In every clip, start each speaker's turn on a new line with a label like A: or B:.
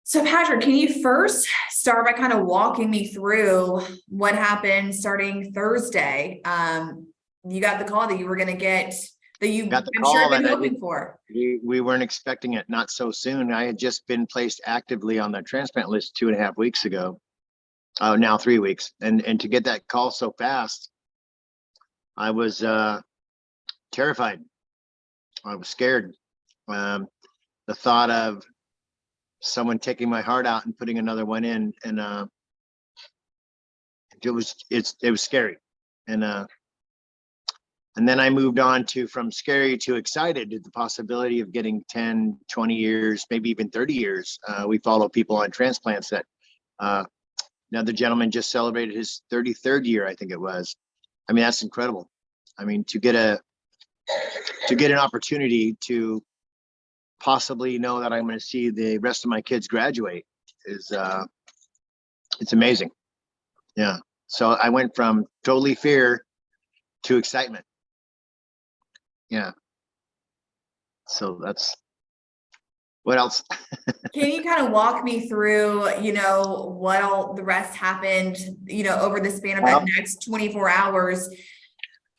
A: So Patrick, can you first start by kind of walking me through what happened starting Thursday? You got the call that you were going to get that
B: Got the
A: I'm sure,
B: call
A: been
B: that
A: hoping for.
B: we weren't expecting it, not so soon. I had just been placed actively on the transplant list 2.5 weeks ago. Now 3 weeks, and to get that call so fast, I was terrified. I was scared. The thought of someone taking my heart out and putting another one in, and it was scary, and then I moved on to from scary to excited at the possibility of getting 10, 20 years, maybe even 30 years. We follow people on transplants that another gentleman just celebrated his 33rd year, I think it was. I mean, that's incredible. I mean, to get an opportunity to possibly know that I'm going to see the rest of my kids graduate is it's amazing. Yeah. So I went from totally fear to excitement. Yeah. So that's what else.
A: Can you kind of walk me through, what all the rest happened, over the span of that next 24 hours,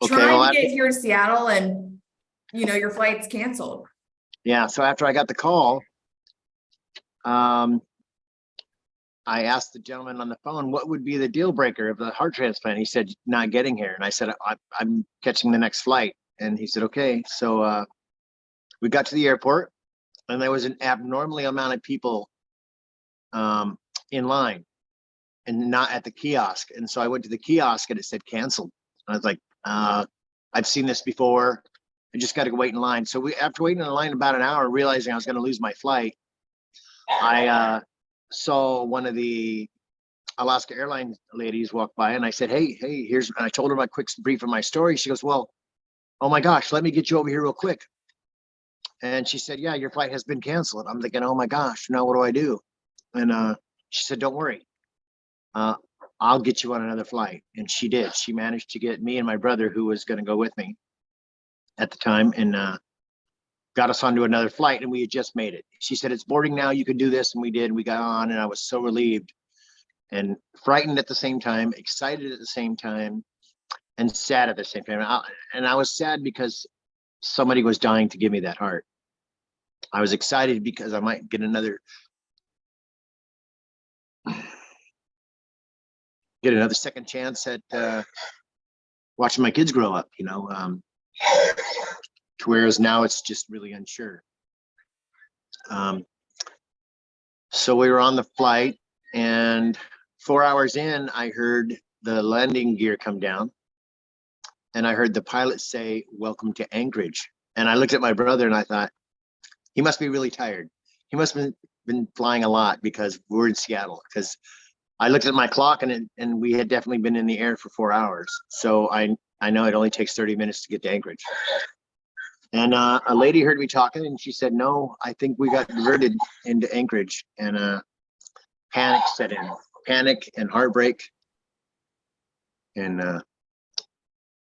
B: Okay,
A: trying
B: well,
A: to get here to Seattle and, your flight's canceled?
B: Yeah. So after I got the call, I asked the gentleman on the phone, what would be the deal breaker of the heart transplant? He said, not getting here. And I said, I'm catching the next flight. And he said, okay. So we got to the airport, and there was an abnormally amount of people in line and not at the kiosk. And so I went to the kiosk and it said canceled. I was like, I've seen this before. I just got to wait in line. So after waiting in line about an hour, realizing I was going to lose my flight, I saw one of the Alaska Airlines ladies walk by, and I said, hey, here's, and I told her my quick brief of my story. She goes, well, oh my gosh, let me get you over here real quick. And she said, yeah, your flight has been canceled. I'm thinking, oh my gosh, now what do I do? And she said, don't worry. I'll get you on another flight. And she did. She managed to get me and my brother, who was going to go with me at the time, and got us onto another flight, and we had just made it. She said, it's boarding now, you can do this. And we did. We got on, and I was so relieved and frightened at the same time, excited at the same time, and sad at the same time. And I was sad because somebody was dying to give me that heart. I was excited because I might get another second chance at watching my kids grow up, to whereas now it's just really unsure. So we were on the flight, and 4 hours in, I heard the landing gear come down, and I heard the pilot say, welcome to Anchorage. And I looked at my brother and I thought, he must be really tired. He must have been flying a lot, because we're in Seattle. Because I looked at my clock, and we had definitely been in the air for 4 hours. So I know it only takes 30 minutes to get to Anchorage. And a lady heard me talking, and she said, no, I think we got diverted into Anchorage. And panic set in, panic and heartbreak. And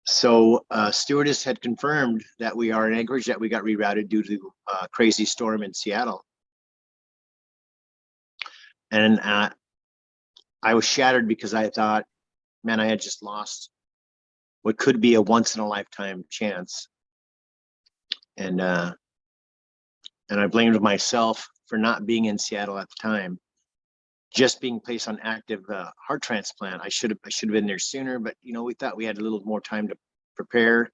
B: so stewardess had confirmed that we are in Anchorage, that we got rerouted due to a crazy storm in Seattle. And I was shattered, because I thought, man, I had just lost what could be a once in a lifetime chance. And I blamed myself for not being in Seattle at the time, just being placed on active heart transplant. I should have been there sooner, but we thought we had a little more time to prepare.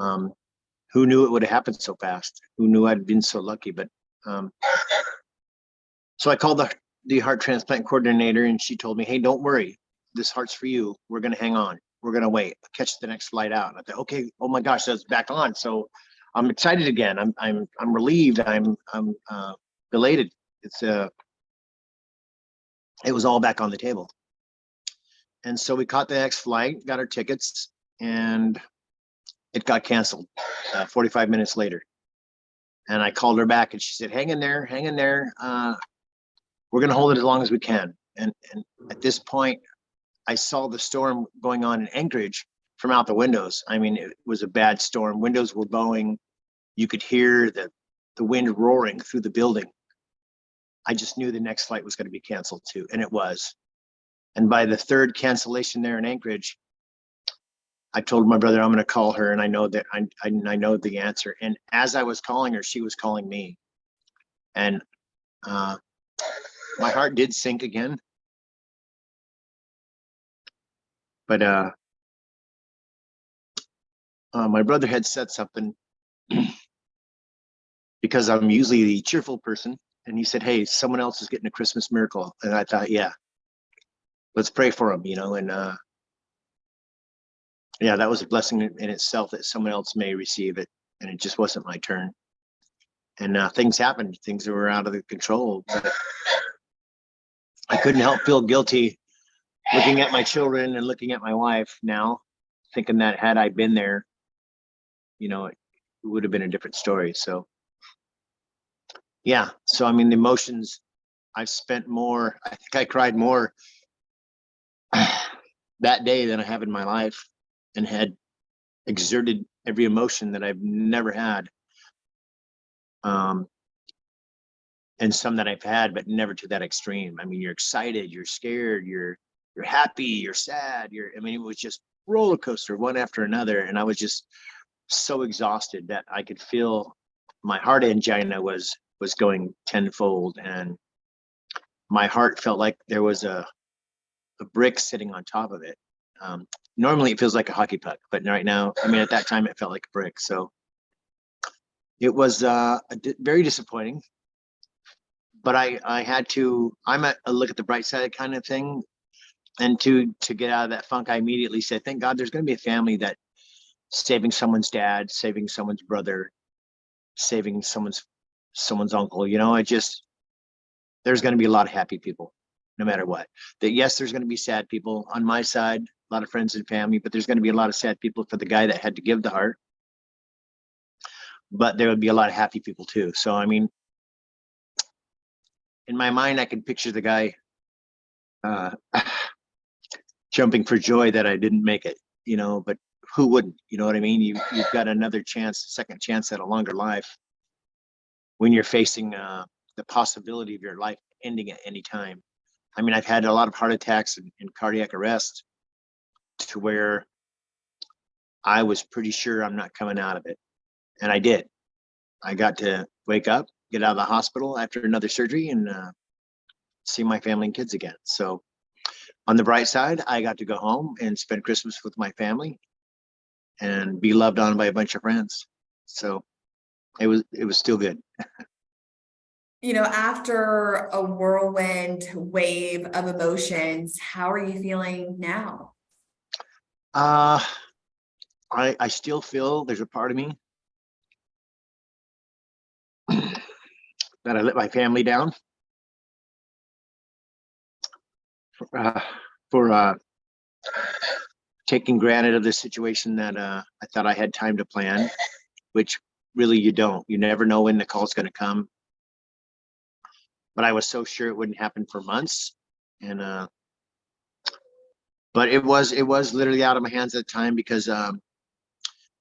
B: Who knew it would have happened so fast? Who knew I'd been so lucky? But so I called the heart transplant coordinator, and she told me, hey, don't worry, this heart's for you. We're going to hang on. We're going to wait, catch the next flight out. And I thought, okay, oh my gosh, that's back on. So I'm excited again. I'm relieved. I'm elated. It was all back on the table. And so we caught the next flight, got our tickets, and it got canceled 45 minutes later. And I called her back, and she said, hang in there, hang in there. We're going to hold it as long as we can. And at this point, I saw the storm going on in Anchorage from out the windows. I mean, it was a bad storm. Windows were blowing. You could hear the wind roaring through the building. I just knew the next flight was going to be canceled too, and it was. And by the third cancellation there in Anchorage, I told my brother I'm going to call her, and I know that I know the answer. And as I was calling her, she was calling me, and my heart did sink again. But my brother had said something because I'm usually the cheerful person, and he said, "Hey, someone else is getting a Christmas miracle," and I thought, yeah, let's pray for him, and yeah, that was a blessing in itself that someone else may receive it, and it just wasn't my turn. And things happened, things that were out of the control, but I couldn't help feel guilty looking at my children and looking at my wife now, thinking that had I been there, it would have been a different story. So yeah, so I mean, the emotions, I think I cried more that day than I have in my life, and had exerted every emotion that I've never had. And some that I've had, but never to that extreme. I mean, you're excited, you're scared, you're happy, you're sad. I mean, it was just roller coaster, one after another. And I was just so exhausted that I could feel my heart angina was going tenfold, and my heart felt like there was a brick sitting on top of it. Normally it feels like a hockey puck, but right now, I mean, at that time it felt like a brick. So it was very disappointing. But I had to, I'm at a look at the bright side kind of thing. And to get out of that funk, I immediately said, thank God there's going to be a family that saving someone's dad, saving someone's brother, saving someone's uncle. There's going to be a lot of happy people, no matter what. That yes, there's going to be sad people on my side, a lot of friends and family, but there's going to be a lot of sad people for the guy that had to give the heart. But there would be a lot of happy people too. So, I mean, in my mind, I can picture the guy jumping for joy that I didn't make it, but who wouldn't? You know what I mean? You've got another chance, second chance at a longer life when you're facing the possibility of your life ending at any time. I mean, I've had a lot of heart attacks and cardiac arrest to where I was pretty sure I'm not coming out of it. And I did. I got to wake up, get out of the hospital after another surgery, and see my family and kids again. So on the bright side, I got to go home and spend Christmas with my family and be loved on by a bunch of friends. So it was still good.
A: After a whirlwind wave of emotions, how are you feeling now?
B: I still feel there's a part of me that I let my family down for taking granted of the situation that I thought I had time to plan, which really you don't. You never know when the call's going to come. But I was so sure it wouldn't happen for months, and but it was literally out of my hands at the time, because the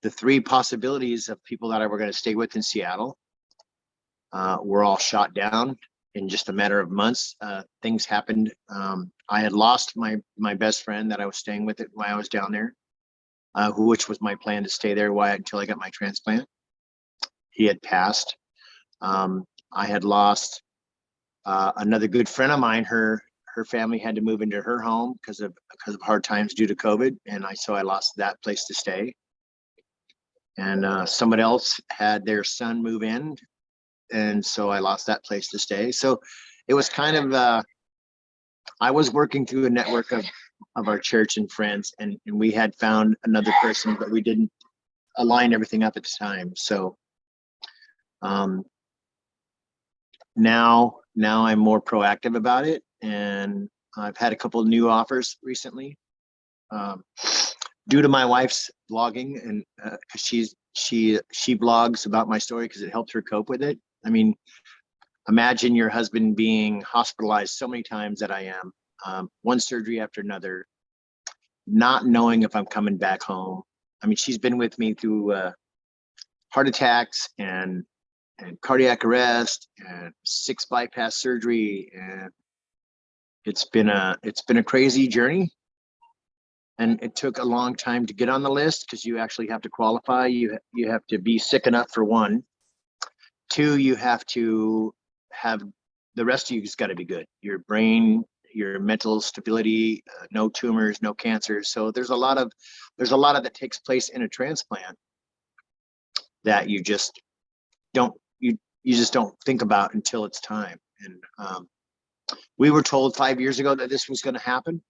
B: three possibilities of people that I were going to stay with in Seattle were all shot down in just a matter of months. Things happened. I had lost my best friend that I was staying with while I was down there, which was my plan to stay there until I got my transplant. He had passed. I had lost another good friend of mine. Her family had to move into her home because of hard times due to COVID, and so I lost that place to stay. And somebody else had their son move in, and so I lost that place to stay. So it was kind of I was working through a network of our church and friends, and we had found another person, but we didn't align everything up at the time. So now I'm more proactive about it, and I've had a couple of new offers recently due to my wife's blogging, and she blogs about my story because it helps her cope with it. I mean, imagine your husband being hospitalized so many times that I am, one surgery after another, not knowing if I'm coming back home. I mean, she's been with me through heart attacks and and cardiac arrest and 6 bypass surgery, and it's been a crazy journey. And it took a long time to get on the list because you actually have to qualify. You have to be sick enough, for one. 2, you have to have, the rest of you's got to be good. Your brain, your mental stability, no tumors, no cancers. So there's a lot of that takes place in a transplant that you just don't think about until it's time. And we were told 5 years ago that this was going to happen,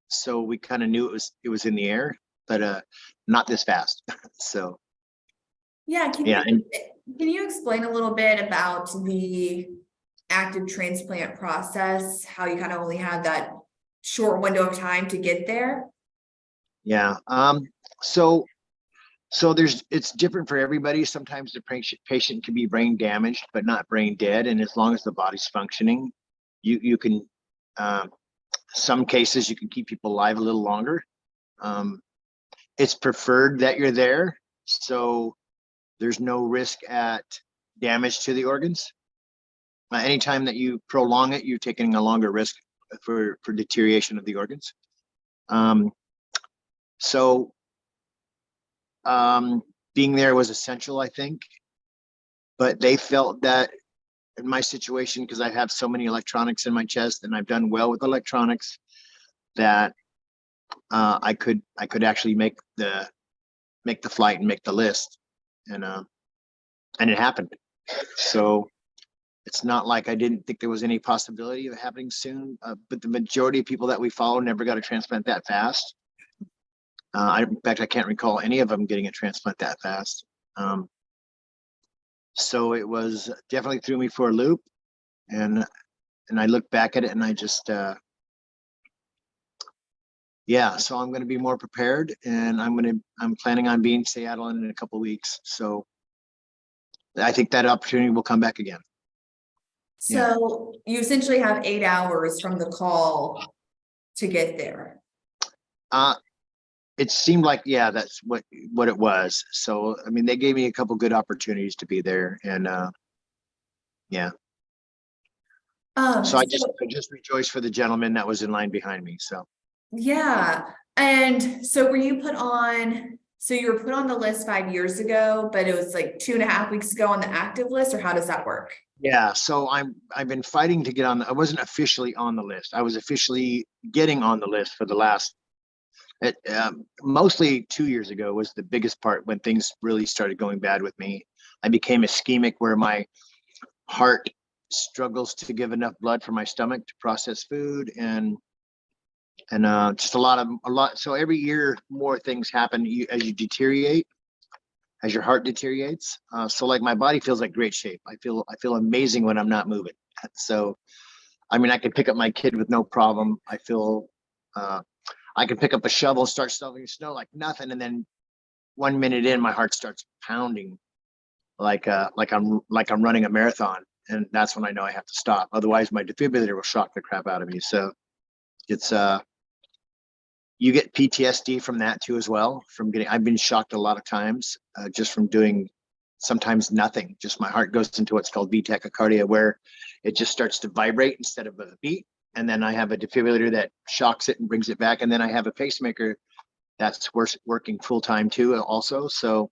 B: so we kind of knew it was in the air, but not this fast. So
A: Yeah, can you explain a little bit about the active transplant process, how you kind of only had that short window of time to get there?
B: Yeah. So it's different for everybody. Sometimes the patient can be brain damaged, but not brain dead. And as long as the body's functioning, you can, some cases you can keep people alive a little longer. It's preferred that you're there, so there's no risk at damage to the organs. Anytime that you prolong it, you're taking a longer risk for deterioration of the organs. So being there was essential, I think, but they felt that in my situation, because I have so many electronics in my chest and I've done well with electronics, that I could actually make the flight and make the list, and it happened. So it's not like I didn't think there was any possibility of happening soon, but the majority of people that we follow never got a transplant that fast. In fact, I can't recall any of them getting a transplant that fast. So it was definitely threw me for a loop, and I look back at it and I just, yeah. So I'm going to be more prepared, and I'm planning on being in Seattle in a couple of weeks. So I think that opportunity will come back again.
A: So you essentially have 8 hours from the call to get there.
B: It seemed like, yeah, that's what it was. So, I mean, they gave me a couple good opportunities to be there, and yeah. So I just rejoiced for the gentleman that was in line behind me. So
A: yeah. And so were you put on, so you were put on the list 5 years ago, but it was like 2.5 weeks ago on the active list, or how does that work?
B: yeah, so I've been fighting to get on. I wasn't officially on the list. I was officially getting on the list for the last, mostly 2 years ago was the biggest part when things really started going bad with me. I became ischemic, where my heart struggles to give enough blood for my stomach to process food, and just a lot. So every year more things happen as you deteriorate, as your heart deteriorates. So like my body feels like great shape. I feel amazing when I'm not moving. So, I mean, I can pick up my kid with no problem. I feel, I can pick up a shovel and start shoveling snow like nothing. And then 1 minute in, my heart starts pounding like I'm running a marathon. And that's when I know I have to stop. Otherwise my defibrillator will shock the crap out of me. So it's, you get PTSD from that too, as well. I've been shocked a lot of times, just from doing sometimes nothing. Just my heart goes into what's called V-tachycardia, where it just starts to vibrate instead of a beat. And then I have a defibrillator that shocks it and brings it back. And then I have a pacemaker that's working full time too, also. So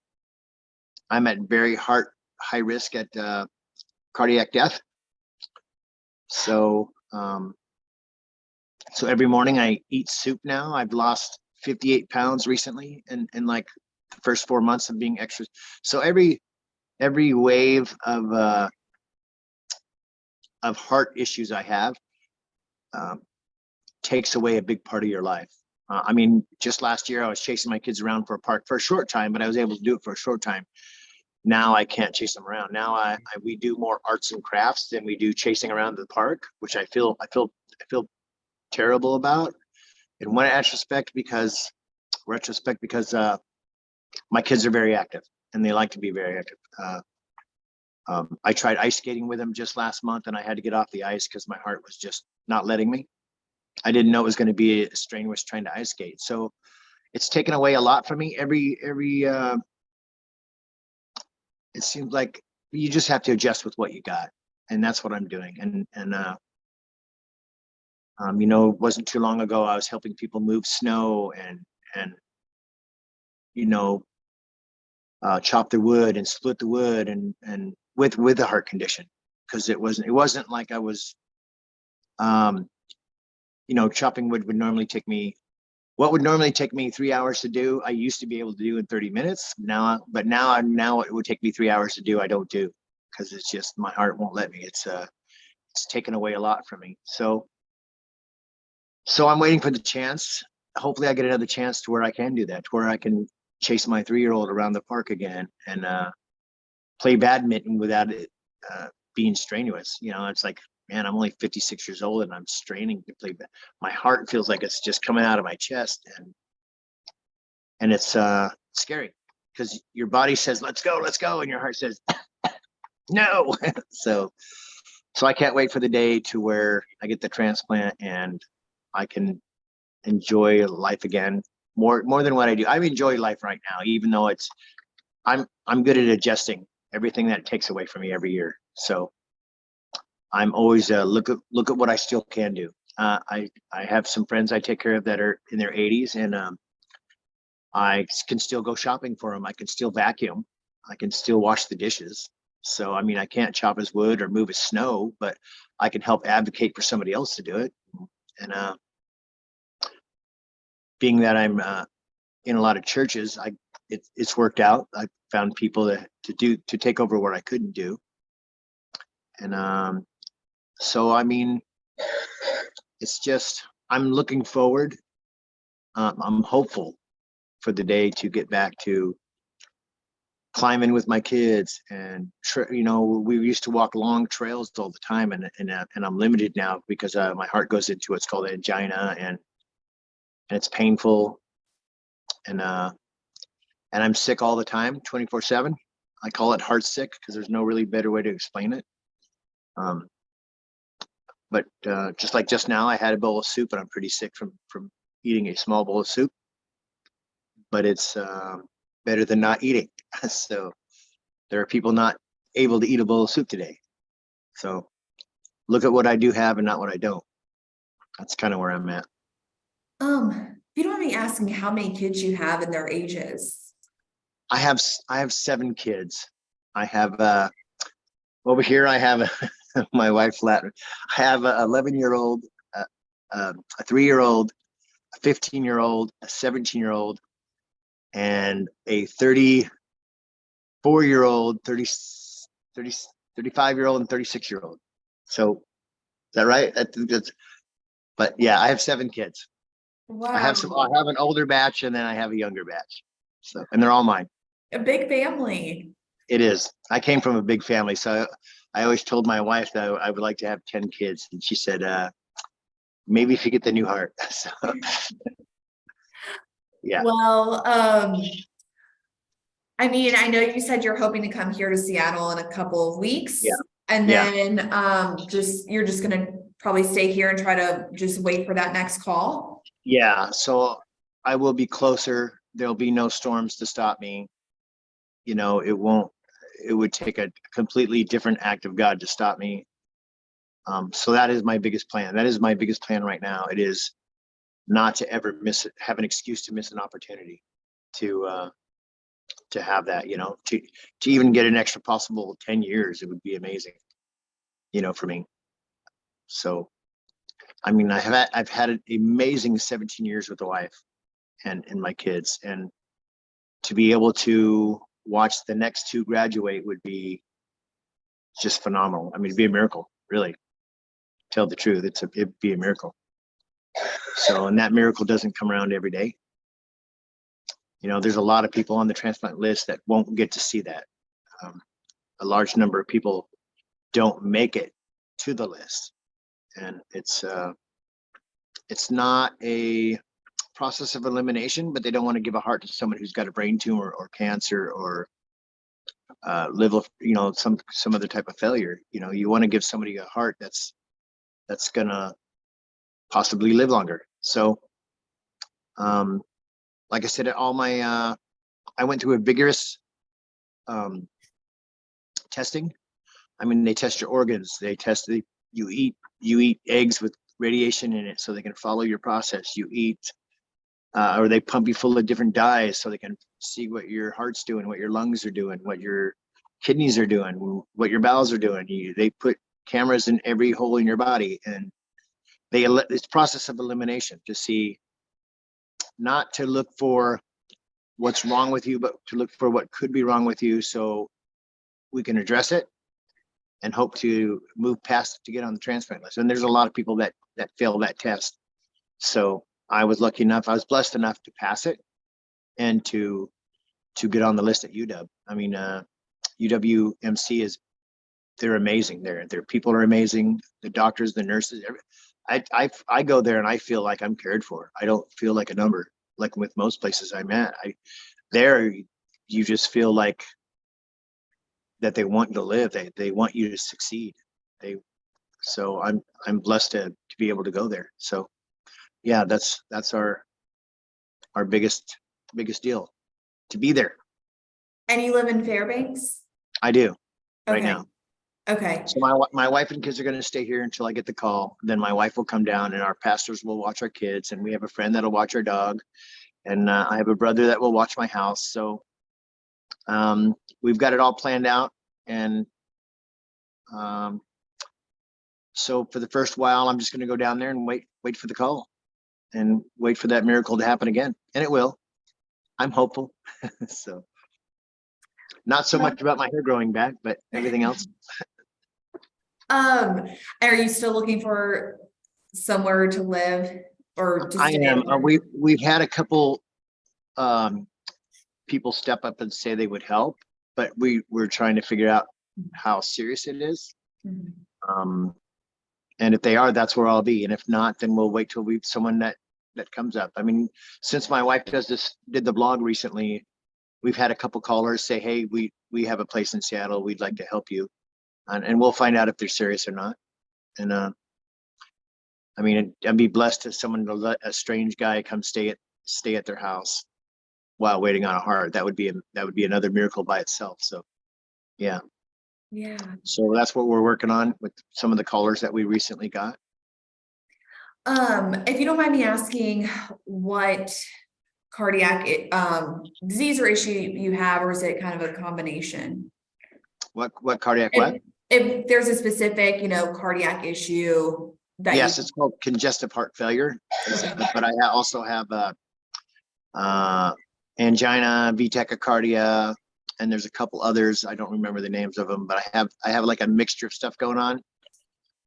B: I'm at very high risk at cardiac death. So, so every morning I eat soup now. I've lost 58 pounds recently in like the first 4 months of being extra. So every wave of heart issues I have takes away a big part of your life. I mean, just last year I was chasing my kids around for a park for a short time, but I was able to do it for a short time. Now I can't chase them around. Now we do more arts and crafts than we do chasing around the park, which I feel terrible about in one retrospect, because my kids are very active and they like to be very active. I tried ice skating with them just last month, and I had to get off the ice because my heart was just not letting me. I didn't know it was going to be as strenuous trying to ice skate. So it's taken away a lot from me. It seems like you just have to adjust with what you got. And that's what I'm doing. You know, it wasn't too long ago, I was helping people move snow and, you know, chop the wood and split the wood and with a heart condition. Cause it wasn't like I was, you know, chopping wood would normally take me, what would normally take me 3 hours to do, I used to be able to do in 30 minutes now, but now it would take me 3 hours to do, I don't do, because it's just, my heart won't let me. It's taken away a lot from me. So I'm waiting for the chance. Hopefully I get another chance to where I can do that, to where I can chase my 3-year-old around the park again and play badminton without it being strenuous. You know, it's like, man, I'm only 56 years old and I'm straining to play. My heart feels like it's just coming out of my chest, and it's scary because your body says, let's go, and your heart says, no. So I can't wait for the day to where I get the transplant and I can enjoy life again more than what I do. I enjoy life right now, even though I'm good at adjusting everything that takes away from me every year. So I'm always look at what I still can do. I have some friends I take care of that are in their 80s, and I can still go shopping for them. I can still vacuum. I can still wash the dishes. So, I mean, I can't chop his wood or move his snow, but I can help advocate for somebody else to do it. And being that I'm in a lot of churches, it's worked out. I found people to take over what I couldn't do. And so, I mean, it's just, I'm looking forward. I'm hopeful for the day to get back to climbing with my kids, and you know, we used to walk long trails all the time, and I'm limited now because my heart goes into what's called angina, and it's painful, and I'm sick all the time, 24/7. I call it heart sick because there's no really better way to explain it. But just now, I had a bowl of soup, and I'm pretty sick from eating a small bowl of soup. But it's better than not eating. So there are people not able to eat a bowl of soup today. So look at what I do have and not what I don't. That's kind of where I'm at.
A: If you don't mind me asking how many kids you have and their ages.
B: I have 7 kids. I have over here, I have my wife's Latin. I have a 11-year-old, a 3-year-old, a 15-year-old, a 17-year-old, and a 34-year-old, 35-year-old, and 36-year-old. So is that right? But yeah, I have 7 kids.
A: Wow.
B: I have an older batch, and then I have a younger batch. So, and they're all mine.
A: A big family.
B: It is. I came from a big family. So I always told my wife that I would like to have 10 kids. And she said, maybe if you get the new heart. So yeah.
A: Well, I mean, I know you said you're hoping to come here to Seattle in a couple of weeks.
B: Yeah.
A: And then you're just gonna probably stay here and try to just wait for that next call.
B: Yeah. So I will be closer. There'll be no storms to stop me. You know, it would take a completely different act of God to stop me. So that is my biggest plan. That is my biggest plan right now. It is not to ever have an excuse to miss an opportunity to have that, you know, to even get an extra possible 10 years. It would be amazing, you know, for me. So, I mean, I've had an amazing 17 years with the wife and my kids, and to be able to watch the next 2 graduate would be just phenomenal. I mean, it'd be a miracle, really. Tell the truth, it'd be a miracle. So, and that miracle doesn't come around every day. You know, there's a lot of people on the transplant list that won't get to see that. A large number of people don't make it to the list, and it's not a process of elimination, but they don't want to give a heart to someone who's got a brain tumor or cancer or liver, you know, some other type of failure. You know, you want to give somebody a heart that's gonna possibly live longer. So, like I said, all my I went through a vigorous testing. I mean, they test your organs. They test you eat eggs with radiation in it so they can follow your process. You eat, or they pump you full of different dyes so they can see what your heart's doing, what your lungs are doing, what your kidneys are doing, what your bowels are doing. They put cameras in every hole in your body, and it's process of elimination to see, not to look for what's wrong with you, but to look for what could be wrong with you so we can address it and hope to move past it to get on the transplant list. And there's a lot of people that fail that test. So I was lucky enough, I was blessed enough to pass it and to get on the list at UW. I mean, UWMC they're amazing. Their people are amazing. The doctors, the nurses, I go there and I feel like I'm cared for. I don't feel like a number, like with most places I'm at. There you just feel like that they want you to live. They want you to succeed. So I'm blessed to be able to go there. So yeah, that's our biggest deal, to be there.
A: And you live in Fairbanks?
B: I do right
A: Okay.
B: now.
A: Okay.
B: So my wife and kids are going to stay here until I get the call. Then my wife will come down and our pastors will watch our kids, and we have a friend that'll watch our dog, and I have a brother that will watch my house. So we've got it all planned out, and so for the first while, I'm just going to go down there and wait for the call and wait for that miracle to happen again, and it will. I'm hopeful. So not so much about my hair growing back, but everything else.
A: Are you still looking for somewhere to live or to
B: I
A: stay?
B: am. We've had a couple people step up and say they would help, but we're trying to figure out how serious it is.
A: Mhm.
B: And if they are, that's where I'll be. And if not, then we'll wait till someone that comes up. I mean, since my wife did the blog recently, we've had a couple callers say, hey, we have a place in Seattle. We'd like to help you. And we'll find out if they're serious or not. And I mean, I'd be blessed if someone to let a strange guy come stay at their house while waiting on a heart. That would be another miracle by itself. So yeah.
A: Yeah.
B: So that's what we're working on with some of the callers that we recently got.
A: If you don't mind me asking, what cardiac disease or issue you have, or is it kind of a combination?
B: What cardiac what?
A: If there's a specific, cardiac issue that
B: Yes, it's called congestive heart failure.
A: Okay.
B: But I also have angina, V-tachycardia, and there's a couple others. I don't remember the names of them, but I have like a mixture of stuff going on.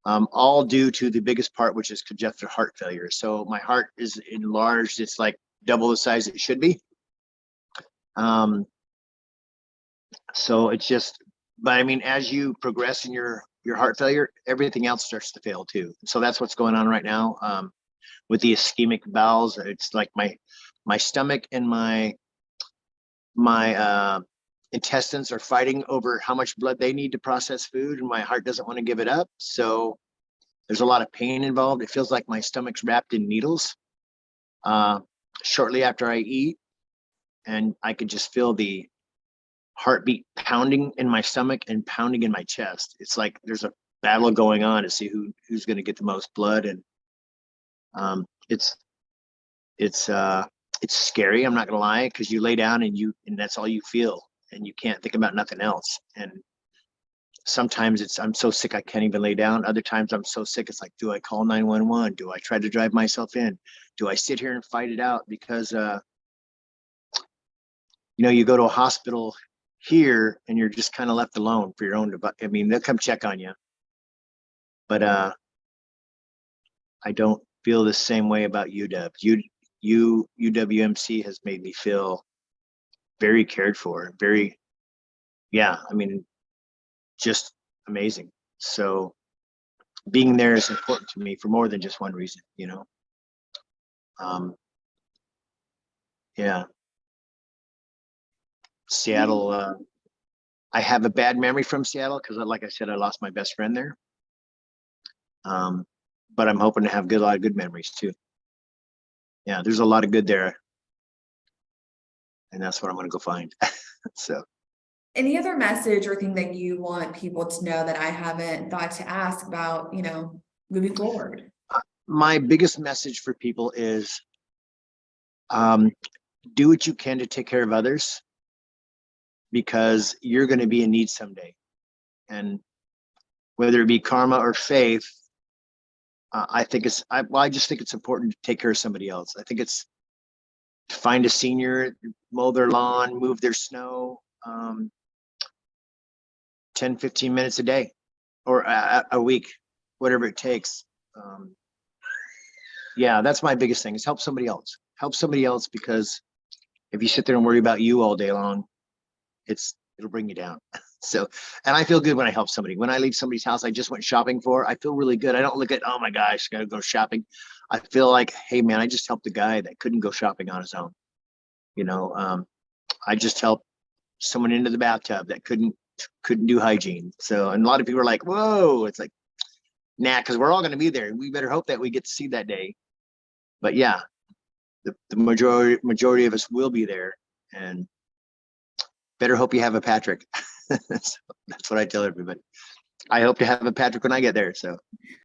B: All due to the biggest part, which is congestive heart failure. So my heart is enlarged. It's like double the size it should be. So it's just, but I mean, as you progress in your heart failure, everything else starts to fail too. So that's what's going on right now. With the ischemic bowels, it's like my stomach and my intestines are fighting over how much blood they need to process food, and my heart doesn't want to give it up. So there's a lot of pain involved. It feels like my stomach's wrapped in needles shortly after I eat, and I could just feel the heartbeat pounding in my stomach and pounding in my chest. It's like there's a battle going on to see who's going to get the most blood, and it's scary. I'm not gonna lie, because you lay down and that's all you feel, and you can't think about nothing else. And sometimes I'm so sick I can't even lay down. Other times I'm so sick it's like, do I call 911? Do I try to drive myself in? Do I sit here and fight it out? Because you go to a hospital here and you're just kind of left alone for your own. I mean, they'll come check on you, but I don't feel the same way about UW. UWMC has made me feel very cared for, I mean, just amazing. So being there is important to me for more than just one reason, yeah. Seattle, I have a bad memory from Seattle because, like I said, I lost my best friend there. But I'm hoping to have a lot of good memories too. Yeah, there's a lot of good there, and that's what I'm going to go find. So
A: Any other message or thing that you want people to know that I haven't thought to ask about, moving forward?
B: My biggest message for people is, um, do what you can to take care of others, because you're going to be in need someday. And whether it be karma or faith, I just think it's important to take care of somebody else. I think it's to find a senior, mow their lawn, move their snow, 10, 15 minutes a day or a week, whatever it takes. Yeah, that's my biggest thing, is help somebody else. Help somebody else, because if you sit there and worry about you all day long, it'll bring you down. So, and I feel good when I help somebody. When I leave somebody's house I just went shopping for, I feel really good. I don't look at, oh my gosh, gotta go shopping. I feel like, hey man, I just helped a guy that couldn't go shopping on his own. I just helped someone into the bathtub that couldn't do hygiene. So, and a lot of people are like, whoa, it's like, nah, because we're all going to be there. We better hope that we get to see that day. But yeah, the majority of us will be there, and better hope you have a Patrick. So that's what I tell everybody. I hope to have a Patrick when I get there. So